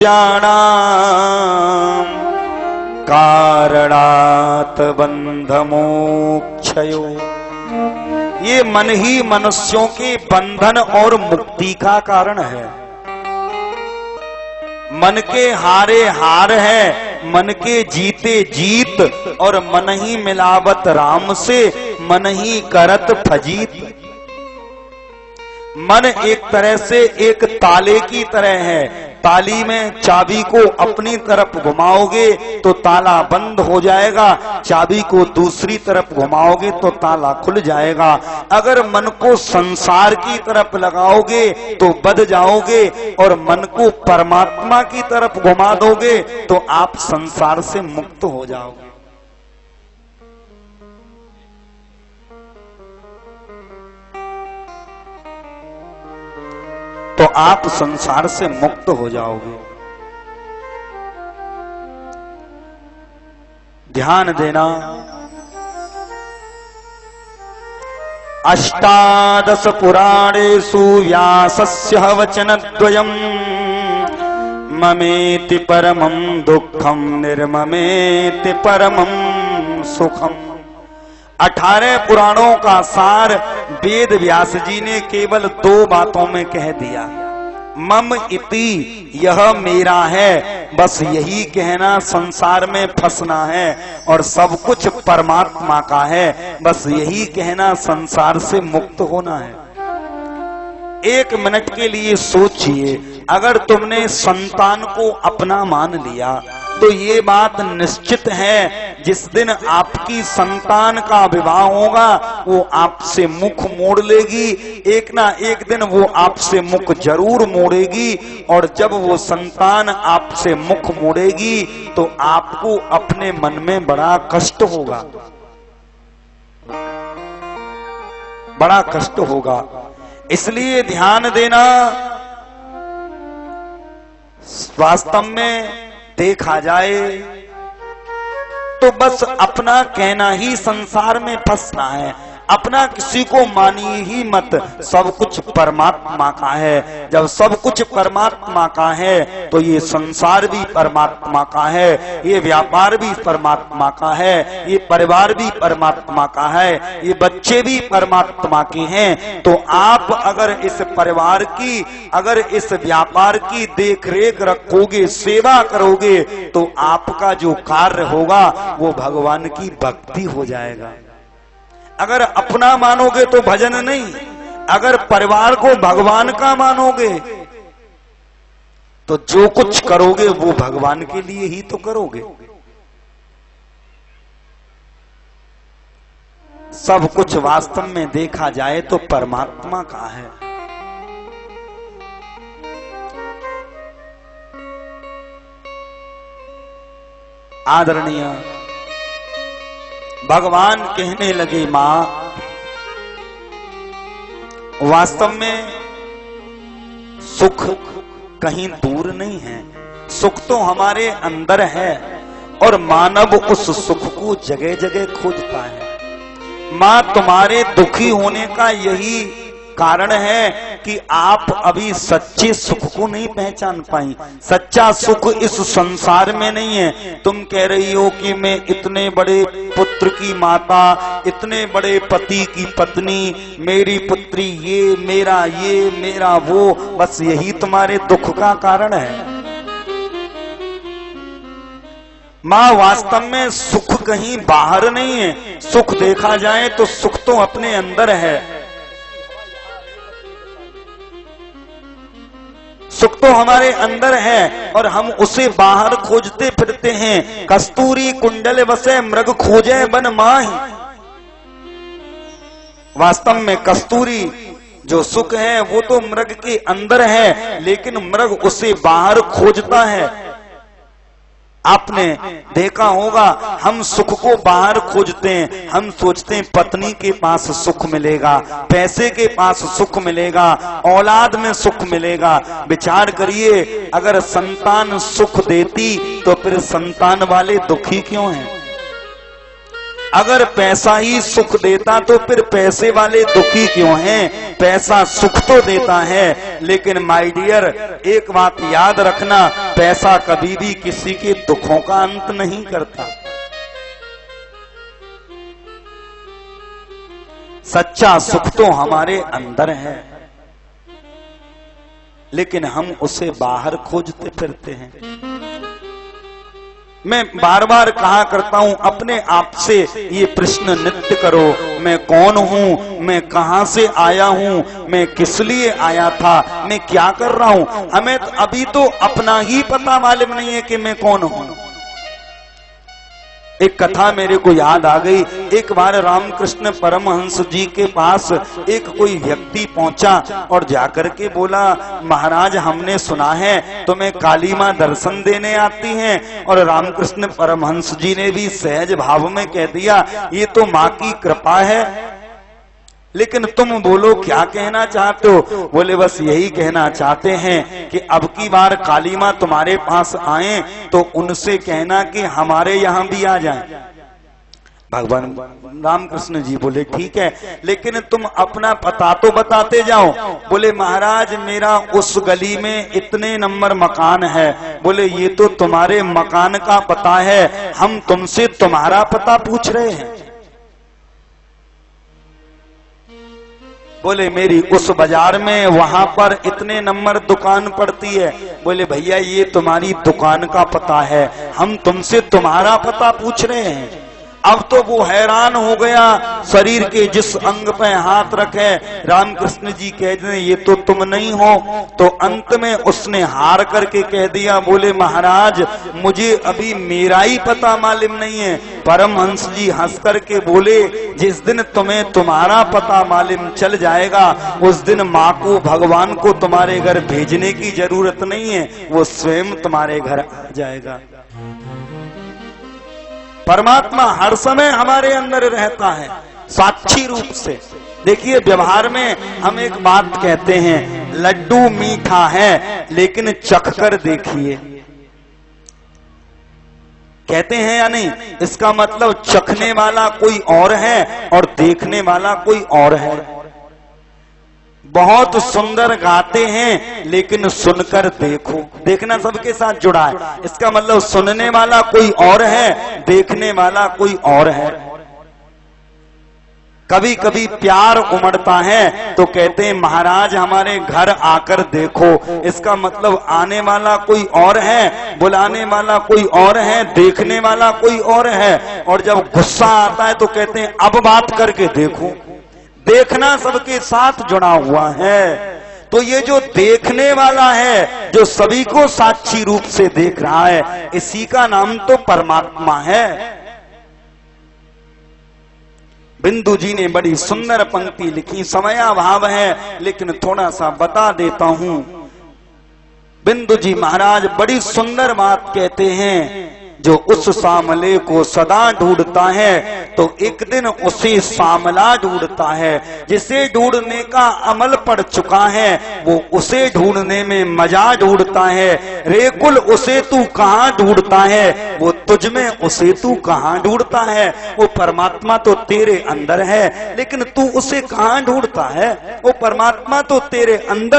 ज्ञानां कारणात् बंधमोक्षयो। ये मन ही मनुष्यों के बंधन और मुक्ति का कारण है। मन के हारे हार है, मन के जीते जीत, और मन ही मिलावत राम से, मन ही करत फजीत। मन एक तरह से एक ताले की तरह है। ताली में चाबी को अपनी तरफ घुमाओगे तो ताला बंद हो जाएगा, चाबी को दूसरी तरफ घुमाओगे तो ताला खुल जाएगा। अगर मन को संसार की तरफ लगाओगे तो बध जाओगे, और मन को परमात्मा की तरफ घुमा दोगे तो आप संसार से मुक्त हो जाओगे। तो आप संसार से मुक्त हो जाओगे। ध्यान देना। अष्टादश पुराणेषु व्यासस्य वचनद्वयम् ममेति परमं दुःखं निर्ममेति परमं सुखम्। 18 पुराणों का सार वेद व्यास जी ने केवल 2 बातों में कह दिया। मम इति, यह मेरा है, बस यही कहना संसार में फंसना है, और सब कुछ परमात्मा का है, बस यही कहना संसार से मुक्त होना है। 1 मिनट के लिए सोचिए, अगर तुमने संतान को अपना मान लिया तो ये बात निश्चित है जिस दिन आपकी संतान का विवाह होगा वो आपसे मुख मोड़ लेगी। एक ना एक दिन वो आपसे मुख जरूर मोड़ेगी, और जब वो संतान आपसे मुख मोड़ेगी तो आपको अपने मन में बड़ा कष्ट होगा, बड़ा कष्ट होगा। इसलिए ध्यान देना। वास्तव में देखा जाए तो बस अपना कहना ही संसार में फंसना है। अपना किसी को मानिए ही मत, सब कुछ परमात्मा का है। जब सब कुछ परमात्मा का है तो ये संसार भी परमात्मा का है, ये व्यापार भी परमात्मा का है, ये परिवार भी परमात्मा का है, ये बच्चे भी परमात्मा के हैं। तो आप अगर इस परिवार की, अगर इस व्यापार की देख रेख रखोगे, सेवा करोगे, तो आपका जो कार्य होगा वो भगवान की भक्ति हो जाएगा। अगर अपना मानोगे तो भजन नहीं, अगर परिवार को भगवान का मानोगे तो जो कुछ करोगे वो भगवान के लिए ही तो करोगे। सब कुछ वास्तव में देखा जाए तो परमात्मा का है। आदरणीय भगवान कहने लगे, मां वास्तव में सुख कहीं दूर नहीं है, सुख तो हमारे अंदर है, और मानव उस सुख को जगह जगह खोजता है। मां तुम्हारे दुखी होने का यही कारण है कि आप अभी सच्चे सुख को नहीं पहचान पाई। सच्चा सुख इस संसार में नहीं है। तुम कह रही हो कि मैं इतने बड़े पुत्र की माता, इतने बड़े पति की पत्नी, मेरी पुत्री ये मेरा वो, बस यही तुम्हारे दुख का कारण है। मां वास्तव में सुख कहीं बाहर नहीं है। सुख देखा जाए तो सुख तो अपने अंदर है। सुख तो हमारे अंदर है और हम उसे बाहर खोजते फिरते हैं। कस्तूरी कुंडल बसे मृग खोजे बन माही। वास्तव में कस्तूरी जो सुख है वो तो मृग के अंदर है, लेकिन मृग उसे बाहर खोजता है। आपने देखा होगा, हम सुख को बाहर खोजते हैं। हम सोचते हैं पत्नी के पास सुख मिलेगा, पैसे के पास सुख मिलेगा, औलाद में सुख मिलेगा। विचार करिए, अगर संतान सुख देती तो फिर संतान वाले दुखी क्यों हैं? अगर पैसा ही सुख देता तो फिर पैसे वाले दुखी क्यों हैं? पैसा सुख तो देता है, लेकिन माय डियर एक बात याद रखना, पैसा कभी भी किसी के दुखों का अंत नहीं करता। सच्चा सुख तो हमारे अंदर है, लेकिन हम उसे बाहर खोजते फिरते हैं। मैं बार बार कहा करता हूं, अपने आप से ये प्रश्न नित्य करो, मैं कौन हूं, मैं कहां से आया हूं, मैं किस लिए आया था, मैं क्या कर रहा हूं। हमें तो अभी तो अपना ही पता मालूम नहीं है कि मैं कौन हूं। एक कथा मेरे को याद आ गई। एक बार रामकृष्ण परमहंस जी के पास एक कोई व्यक्ति पहुंचा और जाकर के बोला, महाराज हमने सुना है तुम्हें काली मां दर्शन देने आती हैं। और रामकृष्ण परमहंस जी ने भी सहज भाव में कह दिया, ये तो मां की कृपा है, लेकिन तुम बोलो क्या कहना चाहते हो। बोले बस यही कहना चाहते हैं कि अब की बार काली मां तुम्हारे पास आए तो उनसे कहना कि हमारे यहां भी आ जाएं। भगवान रामकृष्ण जी बोले ठीक है, लेकिन तुम अपना पता तो बताते जाओ। बोले महाराज मेरा उस गली में इतने नंबर मकान है। बोले ये तो तुम्हारे मकान का पता है, हम तुमसे तुम्हारा पता पूछ रहे हैं। बोले मेरी उस बाजार में वहां पर इतने नंबर दुकान पड़ती है। बोले भैया ये तुम्हारी दुकान का पता है, हम तुमसे तुम्हारा पता पूछ रहे हैं। अब तो वो हैरान हो गया, शरीर के जिस अंग पे हाथ रखे रामकृष्ण जी कह रहे ये तो तुम नहीं हो। तो अंत में उसने हार करके कह दिया, बोले महाराज मुझे अभी मेरा ही पता मालूम नहीं है। परमहंस जी हंस करके बोले, जिस दिन तुम्हें तुम्हारा पता मालूम चल जाएगा उस दिन माँ को भगवान को तुम्हारे घर भेजने की जरूरत नहीं है, वो स्वयं तुम्हारे घर आ जाएगा। परमात्मा हर समय हमारे अंदर रहता है साक्षी रूप से। देखिए व्यवहार में हम एक बात कहते हैं, लड्डू मीठा है लेकिन चख कर देखिए, कहते हैं या नहीं? इसका मतलब चखने वाला कोई और है और देखने वाला कोई और है। बहुत सुंदर गाते हैं लेकिन सुनकर देखो, देखना सबके साथ जुड़ा है। इसका मतलब सुनने वाला कोई और है, देखने वाला कोई और है। कभी कभी प्यार उमड़ता है तो कहते हैं महाराज हमारे घर आकर देखो, इसका मतलब आने वाला कोई और है, बुलाने वाला कोई और है, देखने वाला कोई और है। और जब गुस्सा आता है तो कहते हैं अब बात करके देखो। देखना सबके साथ जुड़ा हुआ है। तो ये जो देखने वाला है, जो सभी को साक्षी रूप से देख रहा है, इसी का नाम तो परमात्मा है। बिंदु जी ने बड़ी सुंदर पंक्ति लिखी, समयाभाव है लेकिन थोड़ा सा बता देता हूं। बिंदु जी महाराज बड़ी सुंदर बात कहते हैं, जो उस सामले को सदा ढूंढता है तो एक दिन उसे सामला ढूंढता है। जिसे ढूंढने का अमल पड़ चुका है वो उसे ढूंढने में मजा ढूंढता है। रेकुल उसे तू कहाँ ढूंढता है, वो तुझ में उसे तू कहाँ ढूंढता है। वो परमात्मा तो तेरे अंदर है लेकिन तू उसे कहाँ ढूंढता है, वो परमात्मा तो तेरे अंदर